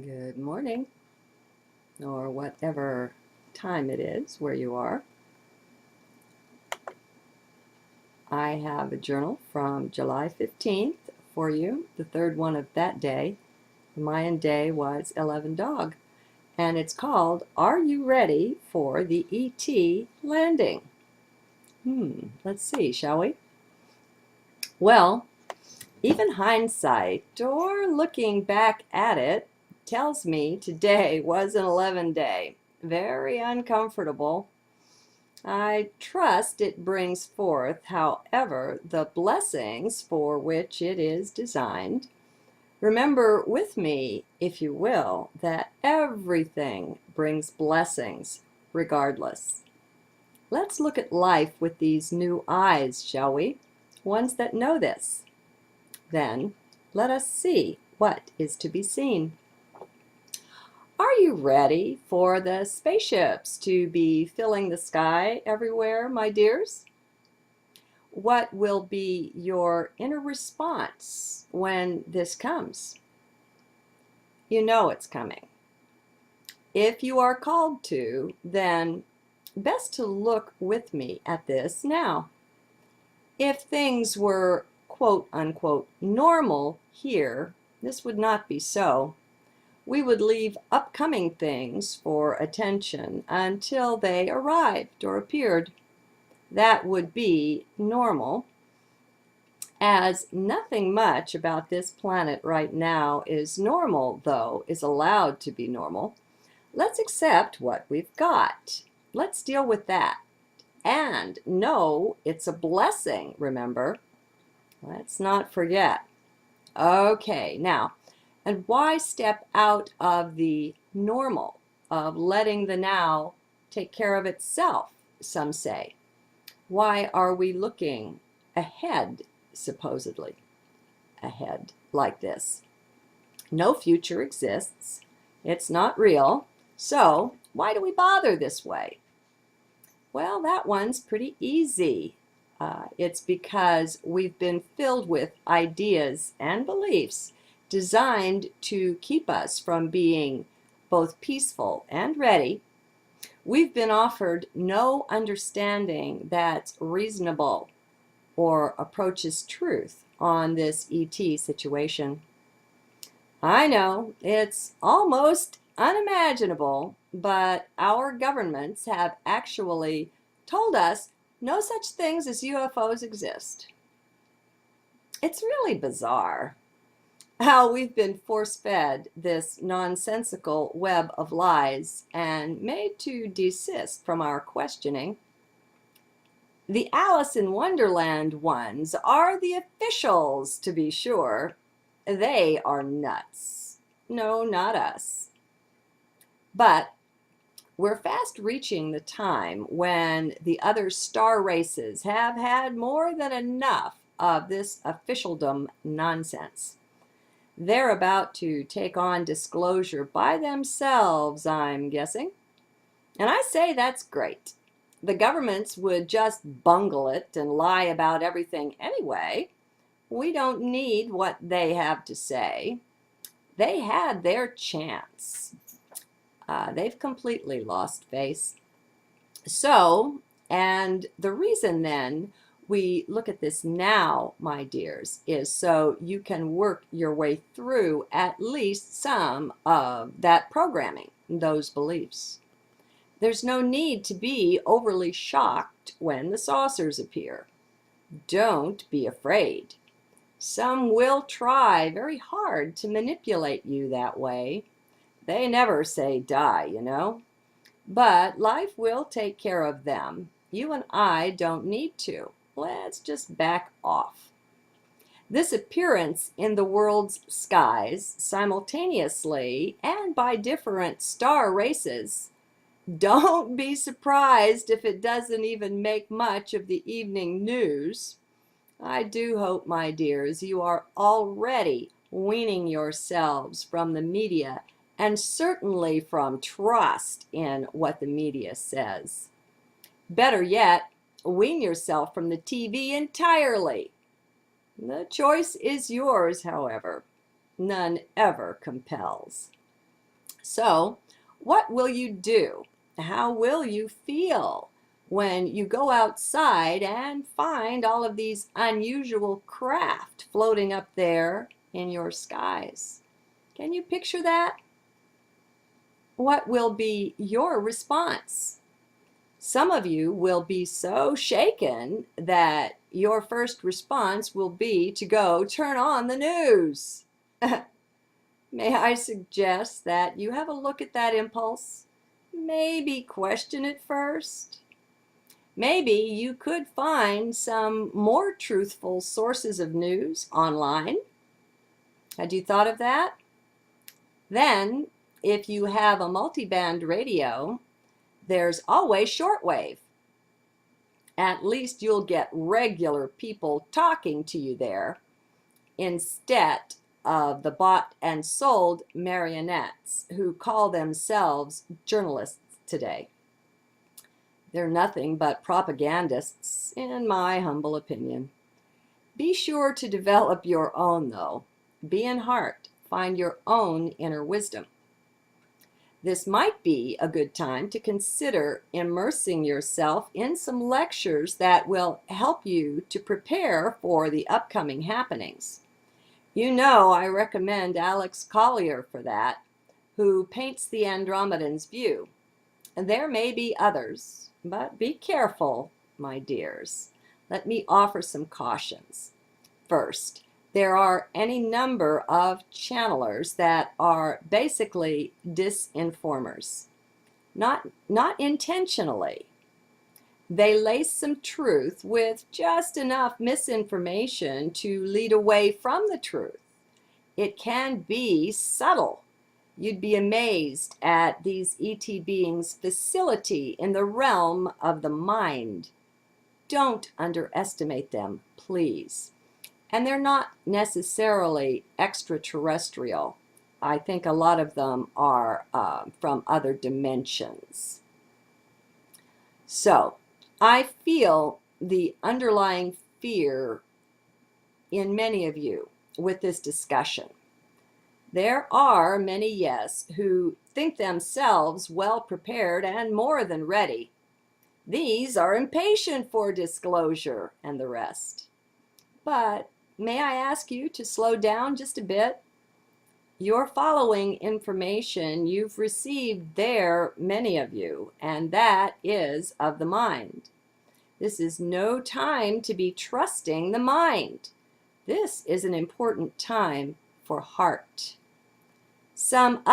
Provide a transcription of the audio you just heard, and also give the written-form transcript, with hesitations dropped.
Good morning, or whatever time it is where you are. I have a journal from July 15th for you, the third one of that day. The Mayan day was 11 Dog, and it's called, Are You Ready for the ET Landing? Let's see, shall we? Well, even hindsight, or looking back at it, tells me today was an 11 day. Very uncomfortable. I trust it brings forth, however, the blessings for which it is designed. Remember with me, if you will, that everything brings blessings regardless. Let's look at life with these new eyes, shall we? Ones that know this. Then let us see what is to be seen. Are you ready for the spaceships to be filling the sky everywhere, my dears? What will be your inner response when this comes? You know it's coming. If you are called to, then best to look with me at this now. If things were quote unquote normal here, this would not be so. We would leave upcoming things for attention until they arrived or appeared. That would be normal, as nothing much about this planet right now is normal, though, is allowed to be normal. Let's accept what we've got. Let's deal with that. And know it's a blessing, remember? Let's not forget. Okay, now, and why step out of the normal of letting the now take care of itself, some say? Why are we looking ahead, supposedly? Ahead, like this. No future exists. It's not real. So, why do we bother this way? Well, that one's pretty easy. It's because we've been filled with ideas and beliefs designed to keep us from being both peaceful and ready. We've been offered no understanding that's reasonable or approaches truth on this ET situation. I know it's almost unimaginable, but our governments have actually told us no such things as UFOs exist. It's really bizarre how we've been force-fed this nonsensical web of lies and made to desist from our questioning. The Alice in Wonderland ones are the officials, to be sure. They are nuts. No, not us. But we're fast reaching the time when the other star races have had more than enough of this officialdom nonsense. They're about to take on disclosure by themselves, I'm guessing. And I say that's great. The governments would just bungle it and lie about everything anyway. We don't need what they have to say. They had their chance. They've completely lost face. So, and the reason then we look at this now, my dears, is so you can work your way through at least some of that programming, those beliefs. There's no need to be overly shocked when the saucers appear. Don't be afraid. Some will try very hard to manipulate you that way. They never say die, you know. But life will take care of them. You and I don't need to. Let's just back off. This appearance in the world's skies simultaneously and by different star races, don't be surprised if it doesn't even make much of the evening news. I do hope, my dears, you are already weaning yourselves from the media and certainly from trust in what the media says. Better yet, wean yourself from the TV entirely. The choice is yours, however. None ever compels. So, what will you do? How will you feel when you go outside and find all of these unusual craft floating up there in your skies? Can you picture that? What will be your response? Some of you will be so shaken that your first response will be to go turn on the news. May I suggest that you have a look at that impulse? Maybe question it first. Maybe you could find some more truthful sources of news online. Had you thought of that? Then, if you have a multiband radio, there's always shortwave. At least you'll get regular people talking to you there instead of the bought and sold marionettes who call themselves journalists today. They're nothing but propagandists, in my humble opinion. Be sure to develop your own, though. Be in heart. Find your own inner wisdom. This might be a good time to consider immersing yourself in some lectures that will help you to prepare for the upcoming happenings. You know, I recommend Alex Collier for that, who paints the Andromedan's view. And there may be others, but be careful, my dears. Let me offer some cautions. First, there are any number of channelers that are basically disinformers. Not intentionally. They lace some truth with just enough misinformation to lead away from the truth. It can be subtle. You'd be amazed at these ET beings' facility in the realm of the mind. Don't underestimate them, please. And they're not necessarily extraterrestrial. I think a lot of them are from other dimensions. So, I feel the underlying fear in many of you with this discussion. There are many, yes, who think themselves well prepared and more than ready. These are impatient for disclosure and the rest. But may I ask you to slow down just a bit? You're following information you've received there, many of you, and that is of the mind. This is no time to be trusting the mind. This is an important time for heart. Some other